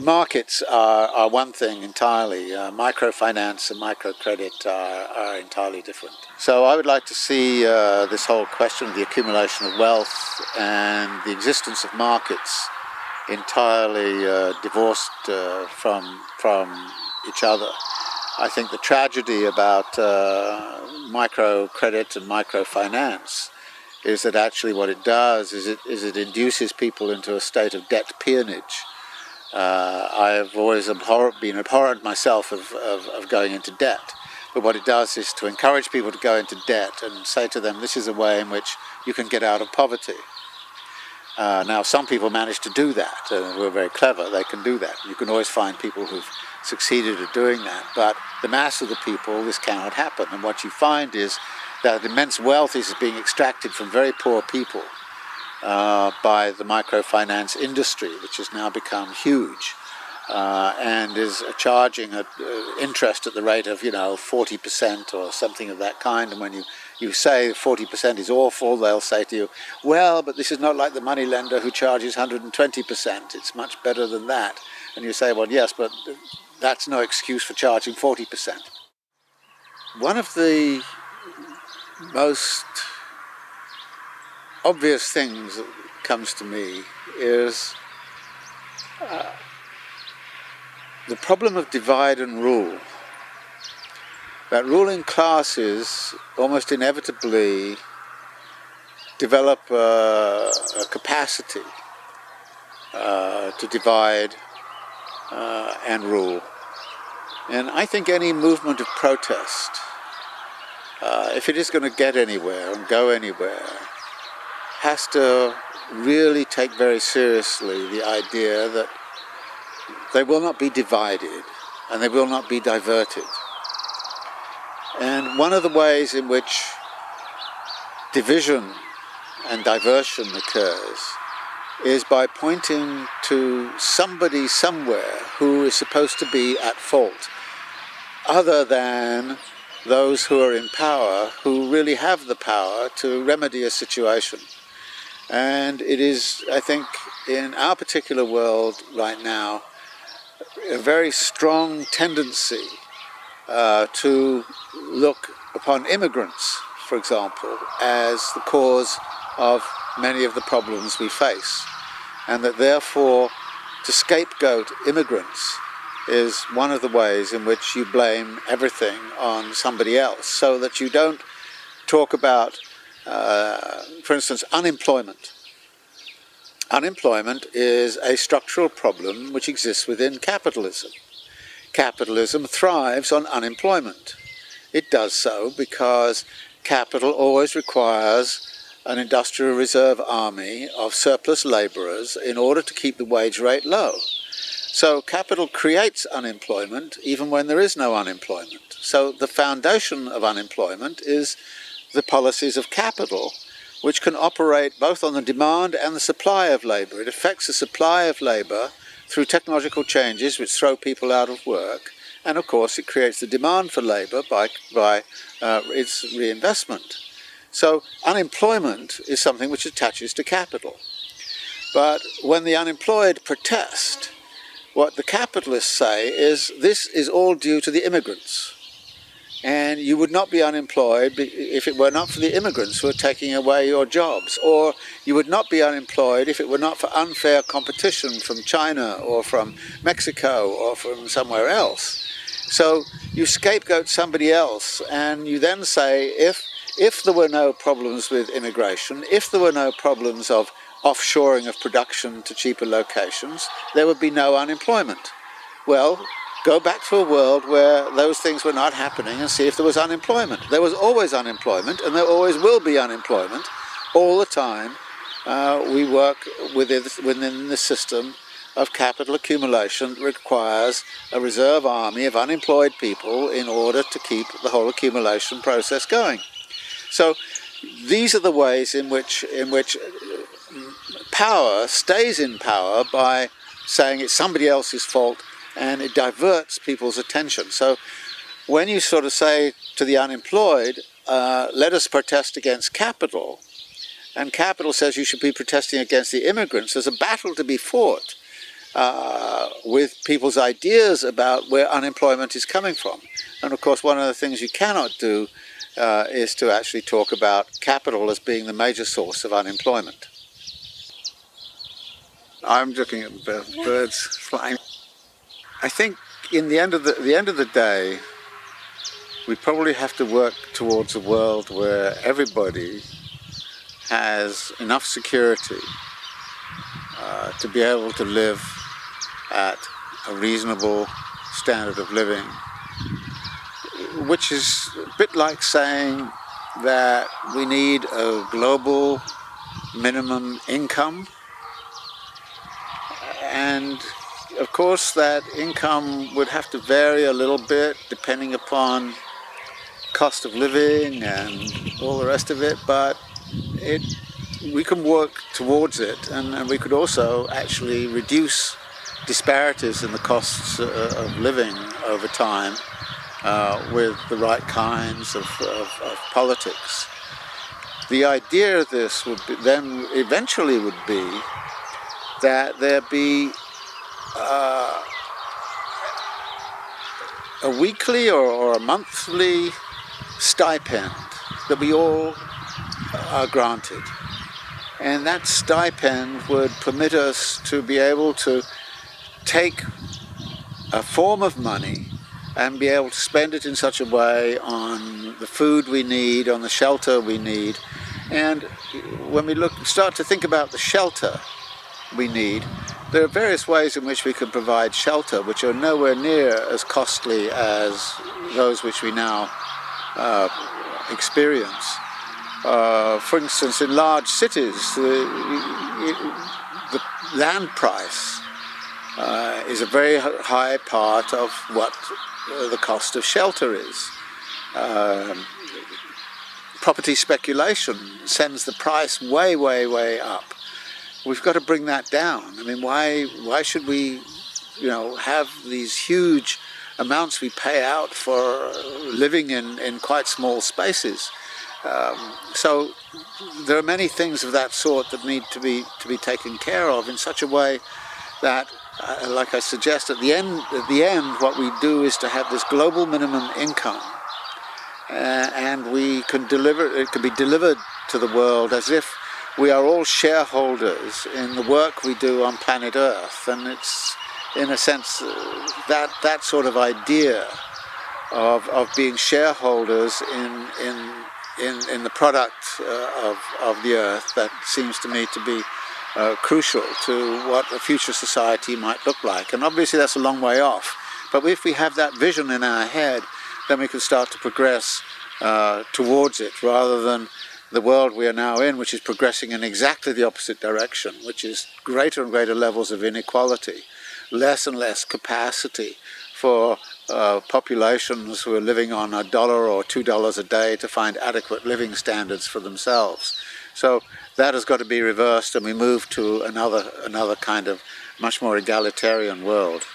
markets are one thing entirely. Microfinance and microcredit are entirely different. So I would like to see this whole question of the accumulation of wealth and the existence of markets entirely divorced from each other. I think the tragedy about microcredit and microfinance is that actually what it does is it induces people into a state of debt peonage. I have always been abhorrent myself of going into debt, but what it does is to encourage people to go into debt and say to them, this is a way in which you can get out of poverty. Now, some people manage to do that, who are very clever, they can do that. You can always find people who've succeeded at doing that, but the mass of the people, this cannot happen. And what you find is that immense wealth is being extracted from very poor people by the microfinance industry, which has now become huge and is charging interest at the rate of 40% or something of that kind. And when you say 40% is awful, they'll say to you, well, but this is not like the moneylender who charges 120%. It's much better than that. And you say, well, yes, but that's no excuse for charging 40%. One of the most obvious things that comes to me is the problem of divide and rule. That ruling classes almost inevitably develop a capacity to divide and rule. And I think any movement of protest, if it is going to get anywhere and go anywhere, has to really take very seriously the idea that they will not be divided and they will not be diverted. And one of the ways in which division and diversion occurs is by pointing to somebody somewhere who is supposed to be at fault, other than those who are in power, who really have the power to remedy a situation. And it is, I think, in our particular world right now, a very strong tendency to look upon immigrants, for example, as the cause of many of the problems we face, and that therefore to scapegoat immigrants is one of the ways in which you blame everything on somebody else, so that you don't talk about, for instance, unemployment. Unemployment is a structural problem which exists within capitalism. Capitalism thrives on unemployment. It does so because capital always requires an industrial reserve army of surplus labourers in order to keep the wage rate low. So capital creates unemployment even when there is no unemployment. So the foundation of unemployment is the policies of capital, which can operate both on the demand and the supply of labour. It affects the supply of labour through technological changes which throw people out of work, and of course it creates the demand for labour by its reinvestment. So unemployment is something which attaches to capital. But when the unemployed protest, what the capitalists say is this is all due to the immigrants. And you would not be unemployed if it were not for the immigrants who are taking away your jobs. Or you would not be unemployed if it were not for unfair competition from China or from Mexico or from somewhere else. So you scapegoat somebody else, and you then say if there were no problems with immigration, if there were no problems of offshoring of production to cheaper locations, there would be no unemployment. Well, go back to a world where those things were not happening and see if there was unemployment. There was always unemployment, and there always will be unemployment all the time. We work within the system of capital accumulation that requires a reserve army of unemployed people in order to keep the whole accumulation process going. So these are the ways in which power stays in power by saying it's somebody else's fault, and it diverts people's attention. So when you sort of say to the unemployed, let us protest against capital, and capital says you should be protesting against the immigrants, there's a battle to be fought with people's ideas about where unemployment is coming from. And of course, one of the things you cannot do is to actually talk about capital as being the major source of unemployment. I'm looking at the birds flying. I think in the end of the day, we probably have to work towards a world where everybody has enough security to be able to live at a reasonable standard of living, which is a bit like saying that we need a global minimum income, and of course that income would have to vary a little bit depending upon cost of living and all the rest of it, but we can work towards it, and we could also actually reduce disparities in the costs of living over time with the right kinds of politics. The idea of this would be, then eventually would be that there be a weekly or a monthly stipend that we all are granted. And that stipend would permit us to be able to take a form of money and be able to spend it in such a way on the food we need, on the shelter we need. And when we start to think about the shelter we need, there are various ways in which we can provide shelter which are nowhere near as costly as those which we now experience. For instance, in large cities, the land price is a very high part of what the cost of shelter is. Property speculation sends the price way, way, way up. We've got to bring that down. I mean, why should we, have these huge amounts we pay out for living in quite small spaces? So there are many things of that sort that need to be taken care of in such a way that, like I suggest, at the end, what we do is to have this global minimum income, and we can it can be delivered to the world as if we are all shareholders in the work we do on planet Earth. And it's, in a sense, that sort of idea of being shareholders in the product of the Earth that seems to me to be crucial to what a future society might look like. And obviously that's a long way off. But if we have that vision in our head, then we can start to progress towards it, rather than the world we are now in, which is progressing in exactly the opposite direction, which is greater and greater levels of inequality, less and less capacity for populations who are living on $1 or $2 a day to find adequate living standards for themselves. So that has got to be reversed, and we move to another kind of much more egalitarian world.